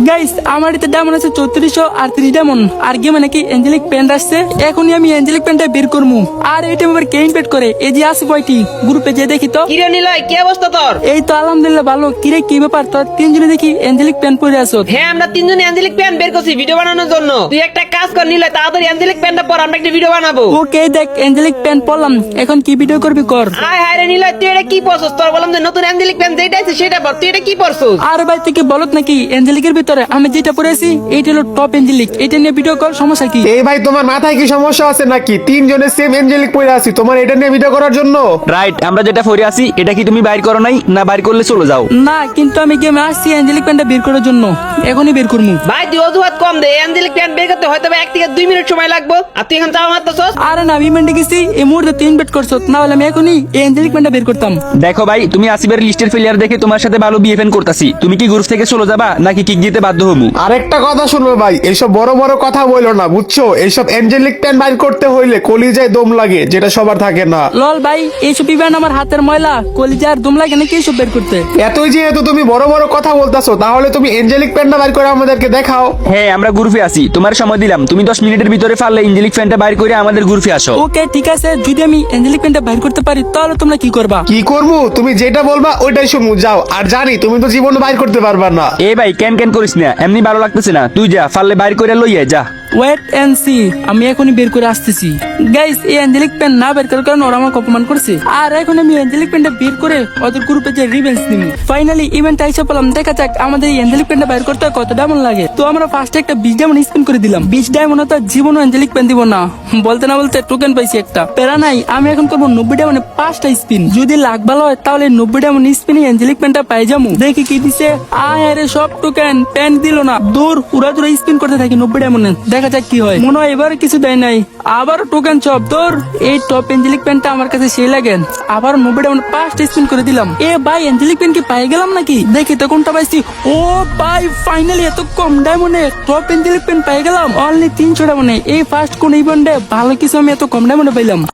Guys আমার এতে diamond আছে 3438 ডায়মন্ড। আর গেমে নাকি অ্যাঞ্জেলিক প্যান্ট আসছে, এখনই আমি অ্যাঞ্জেলিক প্যান্টটা বের করবো। আর এটা আবার কে ইনভাইট করে? এই যে আছে বয়টি, গ্রুপে যে দেখি তো। কিরে নিলয়, কি অবস্থা তোর? এই তো আলহামদুলিল্লাহ ভালো। কিরে কি ব্যাপার, তোর তিনজনে দেখি অ্যাঞ্জেলিক প্যান্ট পরে আছো? হ্যাঁ, আমরা তিনজনে অ্যাঞ্জেলিক প্যান্ট বের করছি ভিডিও বানানোর জন্য। তুই একটা কাজ কর নিলয়, তাড়াতাড়ি অ্যাঞ্জেলিক প্যান্টটা পর, আমরা একটা ভিডিও বানাবো। ওকে দেখ অ্যাঞ্জেলিক প্যান্ট পরলাম, এখন কি ভিডিও করবি কর। আয় হায় রে নিলয়, তুই এটা কি পরছস? তোর বললাম যে নতুন অ্যাঞ্জেলিক প্যান্ট যেটা আছে সেটা পর, তুই এটা কি পরছস? আর ভাই তুই কি বলত নাকি? অ্যাঞ্জেলিকের ভিতরে আমি যেটা পরেছি এইটা হলো টপ অ্যাঞ্জেলিক, এটা নিয়ে ভিডিও কর, সমস্যা কি? এই ভাই তোমার মাথায় কি সমস্যা আছে নাকি? তিনজনের সেম এঞ্জেলিক পরে আছি, তোমার এটা নিয়ে ভিডিও করার জন্য? রাইট, আমরা যেটা ফরে আছি এটা কি তুমি বাইর করো নাই? না বাইর করলে চলে যাও। না কিন্তু আমি গেমে আসছি অ্যাঞ্জেলিক প্যান্টটা বের করার জন্য, এখনই বের করবো। ভাই তুই অজুহাত কম দে, অ্যাঞ্জেলিক প্যান্ট বের করতে হয়তো 1 থেকে 2 মিনিট সময় লাগবে, আর তুই এখন চাও মারতেছস। আরে না আমি ইভেন্টে গেছি, এই মুহূর্তে তুই ইনভাইট করছো, না হলে আমি এখনই এই অ্যাঞ্জেলিক প্যান্টটা বের করতাম। দেখো ভাই, তুমি আসিবের লিস্টের ফেলিয়ার দেখে তোমার সাথে ভালো বিহেভ করতাছি। তুমি কি গ্রুপ থেকে চলে যাবা নাকি কিক দিতে বাধ্য হবো? আরেকটা কথা শুনবে ভাই, এইসব বড় বড় কথা বললো না, বুঝছো? এইসব এঞ্জেলিক প্যান্ট বাইর করতে হইলে কলিজায় দম লাগে, যেটা সবার থাকে না। লল ভাই এইসব ইভেন্ট আমার হাতের ময়লা, কলিজার দম লাগে নাকি এইসব বের করতে? এতই যেহেতু তুমি বড় বড় কথা বলতাছো, তাহলে তুমি এঞ্জেলিক প্যান্টটা বাইর করে আমাদেরকে দেখাও। হ্যাঁ, আমরা গ্রুপে আছি, তোমার সময় দিলাম, তুমি 10 মিনিটের ভিতরে পারলে ইঞ্জেলিক ফ্যানটা বাইর করে আমাদের গ্রুপে আসো। ওকে ঠিক আছে, যদি আমি অ্যাঞ্জেলিক প্যান্টটা বের করতে পারি তাহলে তোমরা কি করবা? কি করবো? তুমি যেটা বলবা ওইটাই শুনবো, যাও। আর জানি তুমি তো জীবনে বাইর করতে পারবা না। এ ভাই ক্যান করিস না, এমনি ভালো লাগতেছে না, তুই যা, পারলে বাইর করে লইয়া যা। ওয়েট এন্ড সি, আমি এখনই বের করে আসতেছি। গাইস এই অ্যাঞ্জেলিক প্যান্ট না বের করার কারণে ওরা আমাকে অপমান করছে, আর এখন আমি অ্যাঞ্জেলিক প্যান্টটা বের করে ওদের গ্রুপে যে রিভেঞ্জ নিব। ফাইনালি ইভেন্ট আইসা পেলাম, দেখা যাক আমাদের এই অ্যাঞ্জেলিক প্যান্টটা বের করতে কত ডায়মন্ড লাগে। তো আমরা ফার্স্টে একটা 20 ডায়মন্ড স্পিন করে দিলাম। 20 ডায়মন্ড তো জীবনও অ্যাঞ্জেলিক প্যান্ট দিব না, বলতে না বলতে টোকেন পাইছি একটা। প্যারা নাই, আমি এখন করবো 90 ডায়মন্ডে 5টা স্পিন। যদি লাখ ভালো হয় তাহলে 90 ডায়মন্ড স্পিনে অ্যাঞ্জেলিক প্যান্টটা পাই যাবো। দেখি কি দিছে। আরে সব টোকেন, প্যান্ট দিল না। দূর উড়া দূরে স্পিন করতে থাকি 90 ডায়মন্ডে, দেখা যাক কি হয়। মনে হয় এবার কিছু দেয় নাই, আবার টোকেন চপ। তোর এই টপ অ্যাঞ্জেলিক প্যান্টটা আমার কাছে সেই লাগে, আবার 90 ডায়মন্ড 5টা স্পিন করে দিলাম। এ ভাই অ্যাঞ্জেলিক প্যান্ট কি পাই গেলাম নাকি? দেখি তো কোনটা পাইছি। ও ভাই ফাইনালি এত কম ডায়মন্ডে টপ অ্যাঞ্জেলিক প্যান্ট পাই গেলাম, অনলি 300 ডায়মন্ডে। এই ফার্স্ট কোন ইভেন্টে ভালো কিছু আমি এত কম ডায়মন্ডে পাইলাম।